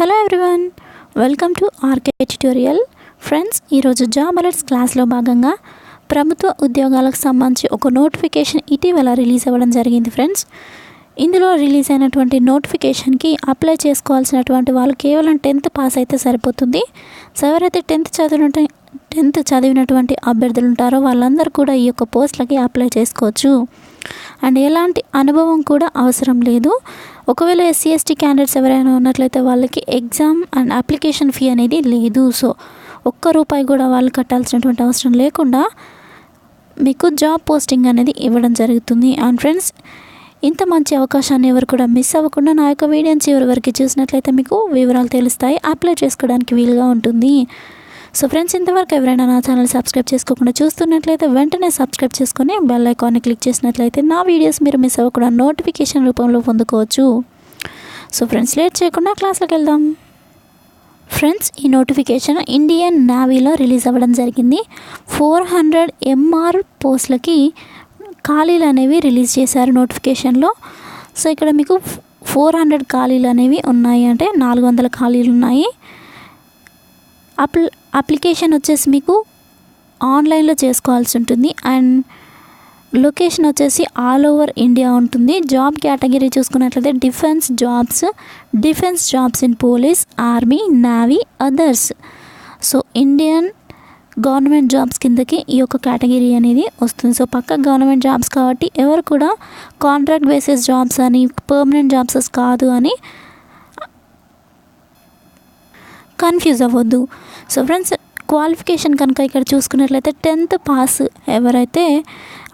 Hello everyone, welcome to RK tutorial. Friends, ఈరోజు job alerts క్లాస్లో భాగంగా ప్రభుత్వ ఉద్యోగాలకు సంబంధించి ఒక నోటిఫికేషన్ ఇటీవల రిలీజ్ అవ్వడం జరిగింది. ఫ్రెండ్స్, ఇందులో రిలీజ్ అయినటువంటి నోటిఫికేషన్కి అప్లై చేసుకోవాల్సినటువంటి వాళ్ళు కేవలం 10th పాస్ అయితే సరిపోతుంది. సో ఎవరైతే 10th చదివినటువంటి అభ్యర్థులు ఉంటారో వాళ్ళందరూ కూడా ఈ యొక్క పోస్టులకి అప్లై చేసుకోవచ్చు. అండ్ ఎలాంటి అనుభవం కూడా అవసరం లేదు. ఒకవేళ SC/ST క్యాండిడేట్స్ ఎవరైనా ఉన్నట్లయితే వాళ్ళకి ఎగ్జామ్ అండ్ అప్లికేషన్ ఫీ అనేది లేదు. సో ₹1 కూడా వాళ్ళు కట్టాల్సినటువంటి అవసరం లేకుండా మీకు జాబ్ పోస్టింగ్ అనేది ఇవ్వడం జరుగుతుంది. అండ్ ఫ్రెండ్స్, ఇంత మంచి అవకాశాన్ని ఎవరు కూడా మిస్ అవ్వకుండా నా యొక్క వీడియోని చివరి వరకు చూసినట్లయితే మీకు వివరాలు తెలుస్తాయి, అప్లై చేసుకోవడానికి వీలుగా ఉంటుంది. సో ఫ్రెండ్స్, ఇంతవరకు ఎవరైనా నా ఛానల్ సబ్స్క్రైబ్ చేసుకోకుండా చూస్తున్నట్లయితే వెంటనే సబ్స్క్రైబ్ చేసుకొని బెల్ ఐకాన్ని క్లిక్ చేసినట్లయితే నా వీడియోస్ మీరు మిస్ అవ్వకుండా నోటిఫికేషన్ రూపంలో పొందుకోవచ్చు. సో ఫ్రెండ్స్, లేట్ చేయకుండా క్లాస్లోకి వెళ్దాం. ఫ్రెండ్స్, ఈ నోటిఫికేషన్ ఇండియన్ నేవీలో రిలీజ్ అవ్వడం జరిగింది. 400 MR పోస్టులకి ఖాళీలు అనేవి రిలీజ్ చేశారు నోటిఫికేషన్లో. సో ఇక్కడ మీకు 400 ఖాళీలు అనేవి ఉన్నాయి, అంటే 400 ఖాళీలు ఉన్నాయి. అప్లికేషన్ వచ్చేసి మీకు ఆన్లైన్లో చేసుకోవాల్సి ఉంటుంది. అండ్ లొకేషన్ వచ్చేసి ఆల్ ఓవర్ ఇండియా ఉంటుంది. జాబ్ కేటగిరీ చూసుకున్నట్లయితే defence jobs in police, army, navy, others. So Indian government jobs కిందకి ఈ యొక్క కేటగిరీ అనేది వస్తుంది. సో పక్క గవర్నమెంట్ జాబ్స్ కాబట్టి ఎవరు కూడా కాంట్రాక్ట్ బేసిస్ జాబ్స్ అని, పర్మనెంట్ జాబ్స్ కాదు అని కన్ఫ్యూజ్ అవ్వద్దు. సో ఫ్రెండ్స్, క్వాలిఫికేషన్ కనుక ఇక్కడ చూసుకున్నట్లయితే 10th పాస్ ఎవరైతే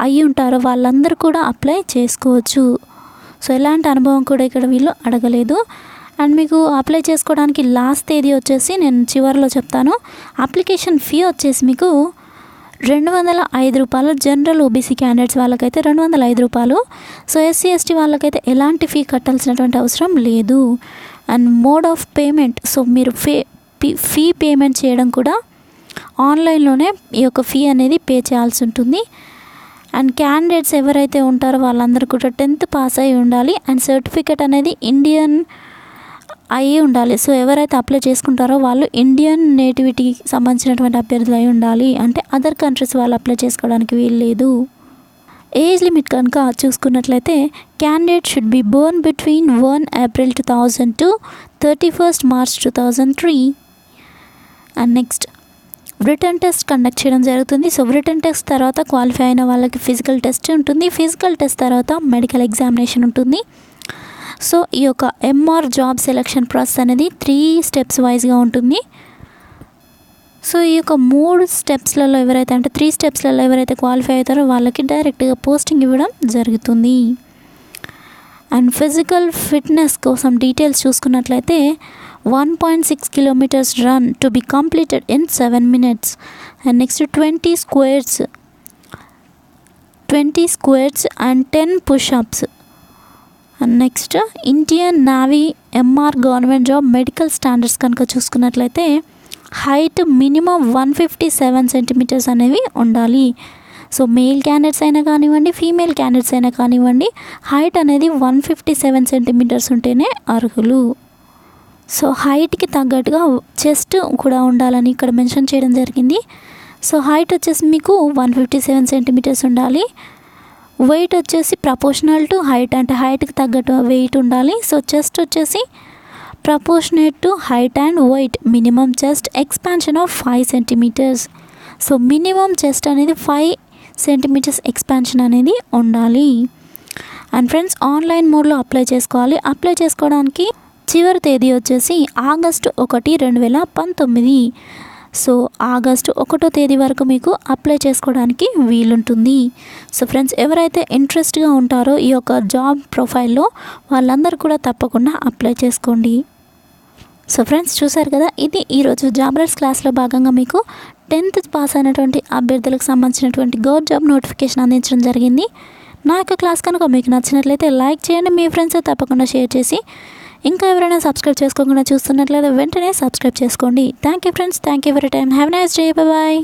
అయ్యి ఉంటారో వాళ్ళందరూ కూడా అప్లై చేసుకోవచ్చు. సో ఎలాంటి అనుభవం కూడా ఇక్కడ వీళ్ళు అడగలేదు. అండ్ మీకు అప్లై చేసుకోవడానికి లాస్ట్ తేదీ వచ్చేసి నేను చివరిలో చెప్తాను. అప్లికేషన్ ఫీ వచ్చేసి మీకు ₹205. జనరల్ OBC క్యాండిడేట్స్ వాళ్ళకైతే ₹205. సో SC/ST వాళ్ళకైతే ఎలాంటి ఫీ కట్టాల్సినటువంటి అవసరం లేదు. And mode of payment, so మీరు ఫీ పేమెంట్ చేయడం కూడా ఆన్లైన్లోనే ఈ యొక్క ఫీ అనేది పే చేయాల్సి ఉంటుంది. అండ్ క్యాండిడేట్స్ ఎవరైతే ఉంటారో వాళ్ళందరూ కూడా 10th పాస్ అయి ఉండాలి. అండ్ సర్టిఫికేట్ అనేది ఇండియన్ అయి ఉండాలి. సో ఎవరైతే అప్లై చేసుకుంటారో వాళ్ళు ఇండియన్ నేటివిటీకి సంబంధించినటువంటి అభ్యర్థులు అయి ఉండాలి, అంటే అదర్ కంట్రీస్ వాళ్ళు అప్లై చేసుకోవడానికి వీలు లేదు. ఏజ్ లిమిట్ కనుక చూసుకున్నట్లయితే candidate should be born between 1 April 2000 to 31st March 2003. And next return test conduct చేయడం జరుగుతుంది. సో రిటర్న్ టెస్ట్ తర్వాత క్వాలిఫై అయిన వాళ్ళకి ఫిజికల్ టెస్ట్ ఉంటుంది. ఫిజికల్ టెస్ట్ తర్వాత మెడికల్ ఎగ్జామినేషన్ ఉంటుంది. సో ఈ యొక్క MR జాబ్ సెలెక్షన్ ప్రాసెస్ అనేది 3 స్టెప్స్ వైజ్గా ఉంటుంది. సో ఈ యొక్క 3 స్టెప్స్లలో ఎవరైతే, అంటే 3 స్టెప్స్లలో ఎవరైతే క్వాలిఫై అవుతారో వాళ్ళకి డైరెక్ట్గా పోస్టింగ్ ఇవ్వడం జరుగుతుంది. అండ్ ఫిజికల్ ఫిట్నెస్ కోసం డీటెయిల్స్ చూసుకున్నట్లయితే 1.6 kilometers run to be completed in 7 minutes. And next 20 squats and 10 push-ups. And next Indian Navy MR government job medical standards కనుక చూసుకున్నట్లయితే హైట్ మినిమం 157 centimeters అనేవి ఉండాలి. సో మేల్ క్యాండిడేట్స్ అయినా కానివ్వండి, female candidates అయినా కానివ్వండి, హైట్ అనేది 157 centimeters ఉంటేనే అర్హులు. సో హైట్కి తగ్గట్టుగా చెస్ట్ కూడా ఉండాలని ఇక్కడ మెన్షన్ చేయడం జరిగింది. సో హైట్ వచ్చేసి మీకు 157 centimeters ఉండాలి. వెయిట్ వచ్చేసి ప్రపోర్షనల్ టు హైట్, అంటే హైట్కి తగ్గట్టు వెయిట్ ఉండాలి. సో చెస్ట్ వచ్చేసి proportionate to height and weight. Minimum chest expansion of 5 centimeters. So minimum chest అనేది 5 centimeters ఎక్స్పాన్షన్ అనేది ఉండాలి. అండ్ ఫ్రెండ్స్, ఆన్లైన్ మోడ్లో అప్లై చేసుకోవాలి. అప్లై చేసుకోవడానికి చివరి తేదీ వచ్చేసి August 1, 2019. సో August 1వ తేదీ వరకు మీకు అప్లై చేసుకోవడానికి వీలుంటుంది. సో ఫ్రెండ్స్, ఎవరైతే ఇంట్రెస్ట్గా ఉంటారో ఈ యొక్క జాబ్ ప్రొఫైల్లో వాళ్ళందరూ కూడా తప్పకుండా అప్లై చేసుకోండి. సో ఫ్రెండ్స్, చూసారు కదా, ఇది ఈరోజు జాబ్ అలర్ట్స్ క్లాస్లో భాగంగా మీకు 10th పాస్ అయినటువంటి అభ్యర్థులకు సంబంధించినటువంటి గవర్నమెంట్ జాబ్ నోటిఫికేషన్ అందించడం జరిగింది. నా యొక్క క్లాస్ కనుక మీకు నచ్చినట్లయితే లైక్ చేయండి, మీ ఫ్రెండ్స్ తప్పకుండా షేర్ చేసి, ఇంకా ఎవరైనా సబ్స్క్రైబ్ చేసుకోకుండా చూస్తున్నట్లయితే వెంటనే సబ్స్క్రైబ్ చేసుకోండి. Thank you friends, thank you for your time. Have a nice day. Bye bye.